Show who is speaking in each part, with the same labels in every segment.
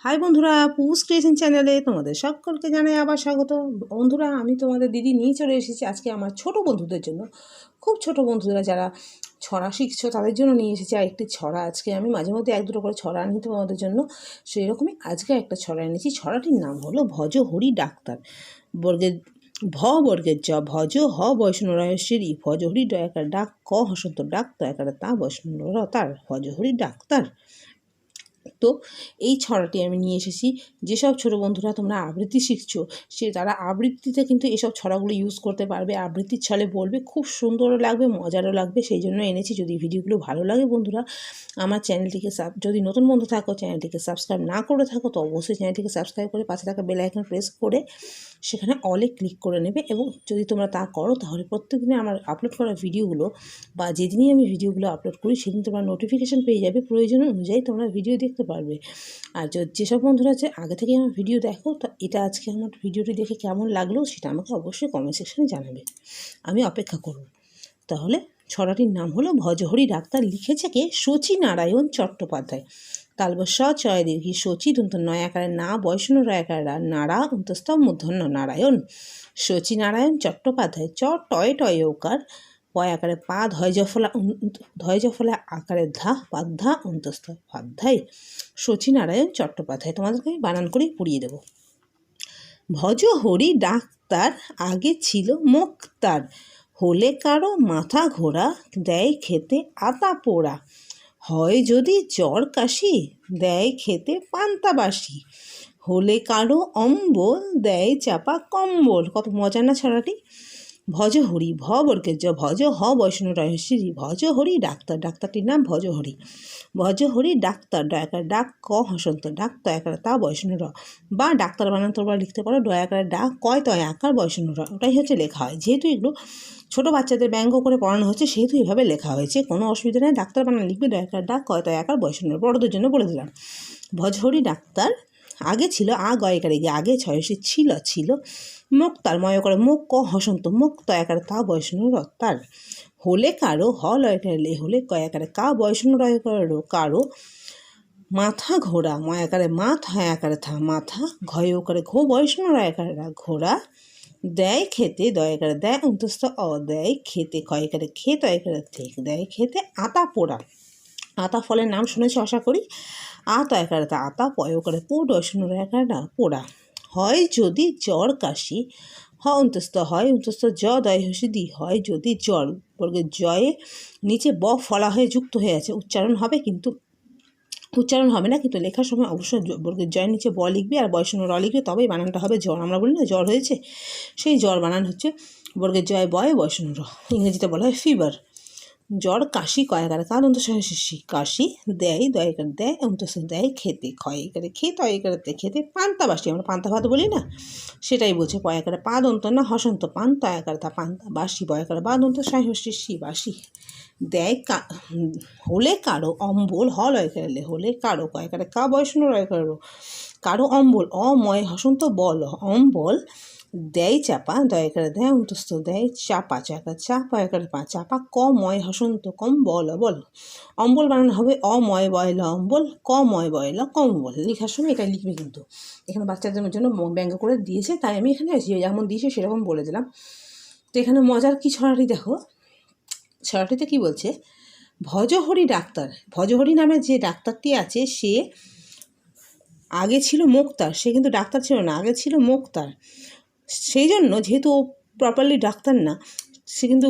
Speaker 1: High বন্ধুরা, পুস creation চ্যানেলে তোমাদের সকলকে জানাই আবার স্বাগত। বন্ধুরা, আমি তোমাদের দিদি নিয়ে চলে এসেছি আজকে আমার ছোট বন্ধুদের জন্য। খুব ছোট বন্ধুরা যারা ছড়া শিখছো তাদের জন্য নিয়ে এসেছি আর একটি ছড়া। আজকে আমি মাঝে মধ্যে এক দুটো করে ছড়া আনি তোমাদের জন্য, সেই রকমই আজকে একটা ছড়া এনেছি। ছড়াটির নাম হলো ভজ হরি ডাক্তার। বর্গের ভ বর্গের জ, ভজ হ বৈষ্ণব রহস্যের ই, ভজ হরি দয়াকার ডাক, ক হসন্ত ডাক দয়াকার তা বৈষ্ণব তার, ভজ হরি ডাক্তার। তো এই ছড়াটি আমি নিয়ে এসেছি। যেসব ছোটো বন্ধুরা তোমরা আবৃত্তি শিখছো তারা আবৃত্তিতে কিন্তু এসব ছড়াগুলো ইউজ করতে পারবে। আবৃত্তির ছলে বলবে, খুব সুন্দরও লাগবে, মজারও লাগবে, সেই জন্য এনেছি। যদি ভিডিওগুলো ভালো লাগে বন্ধুরা, আমার চ্যানেলটিকে যদি নতুন বন্ধু থাকো, চ্যানেলটিকে সাবস্ক্রাইব না করে থাকো, তো অবশ্যই চ্যানেলটিকে সাবস্ক্রাইব করে পাশে থাকা বেল আইকন প্রেস করে সেখানে অলে ক্লিক করে নেবে। এবং যদি তোমরা তা করো তাহলে প্রত্যেকদিনে আমার আপলোড করা ভিডিওগুলো বা যেদিনই আমি ভিডিওগুলো আপলোড করি সেদিন তোমরা নোটিফিকেশান পেয়ে যাবে। প্রয়োজন অনুযায়ী তোমরা ভিডিও দেখতে পারবে। আর যেসব বন্ধুরা আছে আগে থেকে আমার ভিডিও দেখো, তো এটা আজকে আমার ভিডিওটি দেখে কেমন লাগলো সেটা আমাকে অবশ্যই কমেন্ট সেকশনে জানাবে, আমি অপেক্ষা করব। তাহলে ছড়াটির নাম হলো ভজহরি ডাক্তার। লিখেছে কে? শচীনারায়ণ চট্টোপাধ্যায়। তালব স চয় দীর্ঘি শচী দন্ত নয় আকারে না বৈষ্ণব রয় আকারে নাড়া অন্তস্থ মূর্ধন্য নারায়ণ। শচীনারায়ণ চট্টোপাধ্যায়। চ টয় টয় ওকার, পয় আকারে পা, ধয় জফলা আকারে ধা, পাধ্যা অন্তস্থ পাধ্যায়। শচীনারায়ণ চট্টোপাধ্যায়। তোমাদেরকে আমি বানান করেই পড়িয়ে দেব। ভজ হরি ডাক্তার, আগে ছিল মুক্তার, হলে কারো মাথা ঘোরা, দেয় খেতে আতা পোড়া, হয় যদি জ্বর কাশি, দেয় খেতে পান্তা বাসি, হলে কারো অম্বল, দেয় চাপা কম্বল। কত মজা না ছড়াটি! ভজ হরি, ভ বর্গের জ, ভজ হ বৈষ্ণব রহস্যি, ভজ হরি ডাক্তার। ডাক্তারটির নাম ভজ হরি। ভজ হরি ডাক্তার, দয়াকার ডাক, ক হসন্ত ডাক, তয়াকার তা বৈষ্ণব র, বা ডাক্তার বানান তোমরা লিখতে পারো দয়াকার ডাক, কয় তয় আকার বৈষ্ণব র, ওটাই হচ্ছে লেখা হয়। যেহেতু এগুলো ছোটো বাচ্চাদের ব্যঙ্গ করে পড়ানো হচ্ছে সেহেতু এভাবে লেখা হয়েছে, কোনো অসুবিধা নেই। ডাক্তার বানান লিখবে দয়াকার ডাক, কয় তয় আকার বৈষ্ণব। বড়দের জন্য বলে দিলাম। ভজ হরি ডাক্তার, আগে ছিল আ গয়কারে গিয়ে, আগে ছয়সী ছিল ছিল, মুক্তার ময় করে মুখ, ক হসন্ত মুখ, তয়াকারে তা বৈষ্ণব রত্তার, হলে কারো হ লয়কারে লে, হলে কয়াকারে কা বৈষ্ণব রয় করে রো, কারো মাথা ঘোড়া, ময়াকারে মাথ, হয় আকারে থা মাথা, ঘয় করে ঘো বৈষ্ণব রয় আকারে ঘোড়া, দেয় খেতে, দয়াকারে দেয় অন্তস্থ অ, দেয় খেতে, ক্ষয়কারে খে, তয়কারে থেক, দেয় খেতে আতা পোড়া। আতা ফলের নাম শুনেছ আশা করি। আ তয়কারে তা আতা, পয় করে পো, বৈষ্ণব রয় আকারে পোড়া, হয় যদি জ্বর কাশি, হ অন্তস্থ হয় অন্তস্থ জ, দয় হসি দি, হয় যদি জ্বর বর্গের জয়ে নিচে ব ফলা হয়ে যুক্ত হয়ে আছে, উচ্চারণ হবে কিন্তু উচ্চারণ হবে না, কিন্তু লেখার সময় অবশ্যই বর্গের জয়ের নিচে ব লিখবে আর বৈষ্ণব র লিখবে, তবেই বানানটা হবে জ্বর। আমরা বলি না জ্বর হয়েছে, সেই জ্বর বানান হচ্ছে বর্গের জয় বয় বৈষ্ণব র। ইংরেজিতে বলা হয় ফিভার। জ্বর কাশি, কয়াকারে কার অন্ত শিশি, কাশি, দেয় দয়াকার দেয় অন্ত দেয় খেতে, ক্ষয়কারে খে, তয়কারে খেতে পান্তা বাসি, আমরা পান্তা ভাত বলি না, সেটাই বলছে। পয়াকারে পা দন্ত না হসন্ত পান, তয়াকারে তা পান্তা বাসি, বয়াকারে বা দন্ত শি বাসি, দেয় হলে কারো অম্বল, হ লয় করে হলে কারো, কয়াকারে কা বৈষ্ণব রয় করে কারো অম্বল, অময় হসন্ত বল, অম্বল, দেয় চাপা, দয়াকারে দেয় অন্তস্থ দেয় চাপা, চাকা চাপা একারে পা চাপা, ক ময় হসন্ত কম বল বল, অম্বল বানানো হবে অময় বয়লা অম্বল, ক ময় বয়লা কম্বল। লেখার সময় এটা লিখবে কিন্তু। এখানে বাচ্চাদের জন্য ব্যঙ্গ করে দিয়েছে, তাই আমি এখানে যেমন দিয়েছে সেরকম বলে দিলাম। তো এখানে মজার কি ছড়াটি দেখো। ছড়াটিতে কি বলছে? ভজহরি ডাক্তার। ভজহরি নামে যে ডাক্তারটি আছে সে আগে ছিল মুক্তার, সে কিন্তু ডাক্তার ছিল না, আগে ছিল মুক্তার। সেই জন্য যেহেতু ও প্রপারলি ডাক্তার না, সে কিন্তু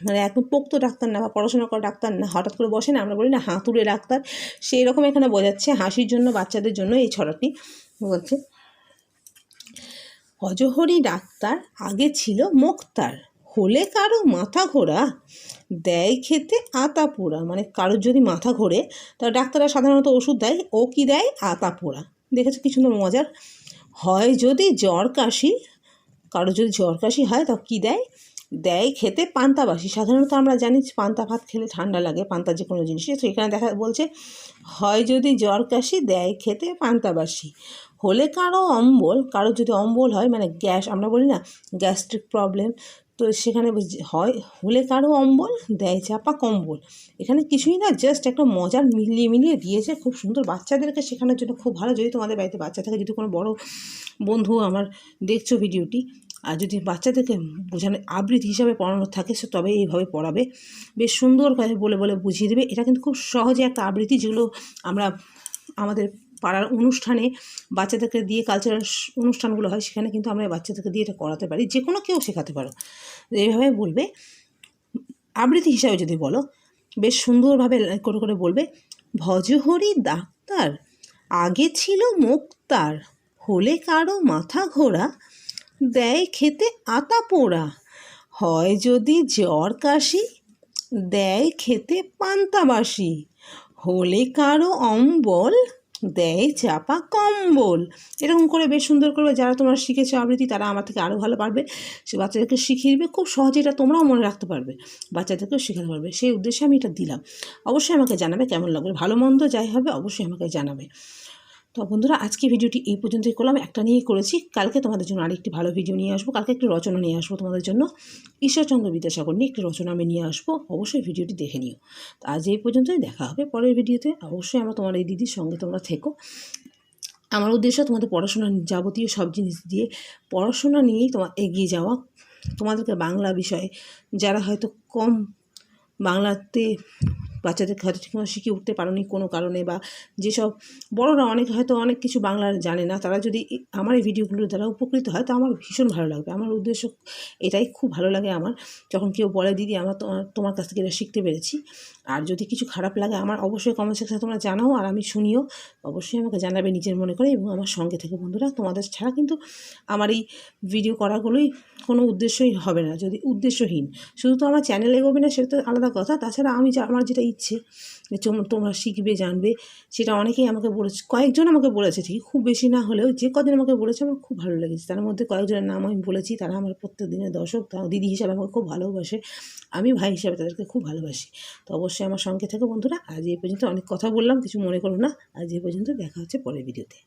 Speaker 1: মানে একদম পোক্ত ডাক্তার না বা পড়াশোনা করা ডাক্তার না, হঠাৎ করে বসে না, আমরা বলি না হাতুড়ে ডাক্তার, সেই রকম এখানে বোঝাচ্ছে। হাসির জন্য বাচ্চাদের জন্য এই ছড়াটি বলছে। ভজহরি ডাক্তার, আগে ছিল মুক্তার, হলে কারো মাথা ঘোরা, দেয় খেতে আতা পোড়া। মানে কারোর যদি মাথা ঘোরে তাহলে ডাক্তাররা সাধারণত ওষুধ দেয়, ও কি দেয়? আতা পোড়া। দেখেছো কি সুন্দর মজার। হয় যদি জ্বর কাশি, কারো যদি জ্বর কাশি হয় তখন কী দেয়? দেয় খেতে পান্তাবাসি। সাধারণত আমরা জানি পান্তা ভাত খেলে ঠান্ডা লাগে, পান্তা যে কোনো জিনিস। তো এখানে বলছে হয় যদি জ্বর কাশি দেয় খেতে পান্তাবাসি, হলে কারো অম্বল, কারো যদি অম্বল হয় মানে গ্যাস, আমরা বলি না গ্যাস্ট্রিক প্রবলেম, তো সেখানে হয় হলে কারো অম্বল দেয় চাপা কম্বল। এখানে কিছুই না, জাস্ট একটা মজার মিলিয়ে দিয়েছে, খুব সুন্দর। বাচ্চাদেরকে শেখানোর জন্য খুব ভালো। যদি তোমাদের বাড়িতে বাচ্চা থাকে, যদি কোনো বড় বন্ধু আমার দেখছো ভিডিওটি, আর যদি বাচ্চাদেরকে বোঝানো আবৃত্তি হিসাবে পড়ানোর থাকে সে তবে এইভাবে পড়াবে, বেশ সুন্দরভাবে বলে বুঝিয়ে দেবে। এটা কিন্তু খুব সহজে একটা আবৃত্তি, যেগুলো আমরা আমাদের পাড়ার অনুষ্ঠানে বাচ্চাদেরকে দিয়ে, কালচারাল অনুষ্ঠানগুলো হয় সেখানে কিন্তু আমরা বাচ্চাদেরকে দিয়ে এটা করাতে পারি, যে কোনো কেউ শেখাতে পারো। এইভাবে বলবে আবৃত্তি হিসাবে যদি বলো, বেশ সুন্দরভাবে করে বলবে, ভজহরি ডাক্তার আগে ছিল মুক্তার, হলে কারো মাথা ঘোরা দেয় খেতে আতা পোড়া, হয় যদি জ্বর কাশি দেয় খেতে পান্তাবাসি, হলে কারো অম্বল দেয় চাপা কম্বল। এরকম করে বেশ সুন্দর করবে। যারা তোমরা শিখেছো আবৃত্তি তারা আমার থেকে আরও ভালো পারবে, সে বাচ্চাদেরকে শিখিয়ে দেবে খুব সহজে। এটা তোমরাও মনে রাখতে পারবে, বাচ্চাদেরকেও শেখাতে পারবে। সেই উদ্দেশ্যে আমি এটা দিলাম। অবশ্যই আমাকে জানাবে কেমন লাগবে, ভালো মন্দ যাই হবে অবশ্যই আমাকে জানাবে। তো বন্ধুরা, আজকে ভিডিওটি এই পর্যন্তই করলাম, একটা নিয়েই করেছি। কালকে তোমাদের জন্য আরেকটি ভালো ভিডিও নিয়ে আসবো, কালকে একটি রচনা নিয়ে আসবো তোমাদের জন্য। ঈশ্বরচন্দ্র বিদ্যাসাগর নিয়ে একটি রচনা আমি নিয়ে আসবো, অবশ্যই ভিডিওটি দেখে নিও। তো আজ এই পর্যন্তই, দেখা হবে পরের ভিডিওতে। অবশ্যই আমার তোমার এই দিদির সঙ্গে তোমরা থেকো। আমার উদ্দেশ্য তোমাদের পড়াশোনার যাবতীয় সব জিনিস দিয়ে পড়াশোনা নিয়েই তোমার এগিয়ে যাওয়া। তোমাদেরকে বাংলা বিষয়ে যারা হয়তো কম বাংলাতে বাচ্চাদেরকে হয়তো ঠিকমতো শিখে উঠতে পারোনি কোনো কারণে, বা যেসব বড়রা হয়তো অনেক কিছু বাংলা জানে না, তারা যদি আমার এই ভিডিওগুলোর দ্বারা উপকৃত হয় তো আমার ভীষণ ভালো লাগবে। আমার উদ্দেশ্য এটাই, খুব ভালো লাগে আমার যখন কেউ বলে দিদি আমার তোমার কাছ থেকে এটা শিখতে পেরেছি। আর যদি কিছু খারাপ লাগে আমার অবশ্যই কমেন্ট সেকশনে তোমরা জানাও, আর আমি শুনিও। অবশ্যই আমাকে জানাবে নিজের মনে করে, এবং আমার সঙ্গে থেকে বন্ধুরা। তোমাদের ছাড়া কিন্তু আমার এই ভিডিও করাগুলোই কোনো উদ্দেশ্যই হবে না, যদি উদ্দেশ্যহীন। শুধু তো আমার চ্যানেল এগোবে না সেটা তো আলাদা কথা, তাছাড়া আমার যেটা ইচ্ছে তোমরা শিখবে জানবে, সেটা অনেকেই আমাকে বলেছে, কয়েকজন আমাকে বলেছে, ঠিক খুব বেশি না হলেও যে কদিন আমাকে বলেছে আমার খুব ভালো লেগেছে। তার মধ্যে কয়েকজনের নাম আমি বলেছি, তারা আমার প্রত্যেক দিনের দর্শক, তারা দিদি হিসাবে আমাকে খুব ভালোবাসে, আমি ভাই হিসাবে তাদেরকে খুব ভালোবাসি। তো অবশ্যই আমার সঙ্গে থেকে বন্ধুরা। আজ এই পর্যন্ত, অনেক কথা বললাম, কিছু মনে করো না। আজ এই পর্যন্ত, দেখা হচ্ছে পরের ভিডিওতে।